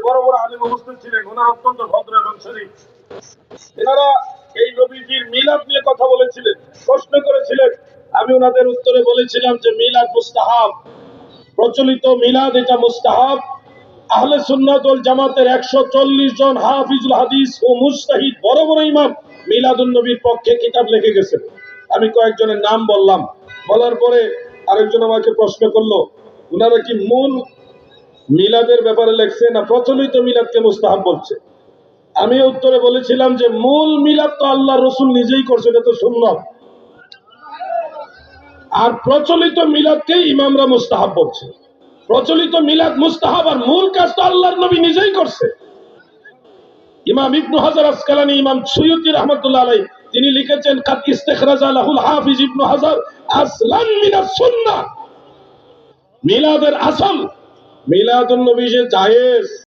বড় বড় আলিম উপস্থিত ছিলেন, ওনারা অত্যন্ত ভদ্র এবং শরীফ। এনারা এই নবীজির মিলাদ নিয়ে কথা বলেছিলেন, প্রশ্ন করেছিলেন। আমি ওনাদের উত্তরে বলেছিলাম যে মিলাদ মুস্তাহাব, প্রচলিত মিলাদ এটা মুস্তাহাব। আহলে সুন্নাত ওয়াল জামাতের 140 জন হাফিজুল হাদিস ও মুজতাহিদ বড় বড় ইমাম মিলাদুন নবীর পক্ষে কিতাব লিখে গেছেন। আমি কয়েকজনের নাম বললাম, বলার পরে আরেকজন আমাকে প্রশ্ন করলো, ওনারা কি মূল মিলাদের ব্যাপারে লেখছে না প্রচলিত মিলাদকে মুস্তাহাব বলছে? আমি উত্তরে বলেছিলাম যে মূল মিলাদ তো আল্লাহ রসুল নিজেই করছে, এটা তো সুন্নাত। আর প্রচলিত মিলাদকে ইমামরা মুস্তাহাব বলছে। প্রচলিত মিলাদ মুস্তাহাব, আর মূল কাজ তো আল্লাহর নবী নিজেই করছে। ইমাম ইবনু হাজার আসকালানী, ইমাম সুয়ুতী রাহমাতুল্লাহ আলাইহি, তিনি লিখেছেন কাদ ইস্তিখরাজা লাহুল হাফিজ ইবনু হাজার আসলান মিনাস সুন্নাহ, মিলাদের আসল মিলাদুন নবী যে জায়েজ,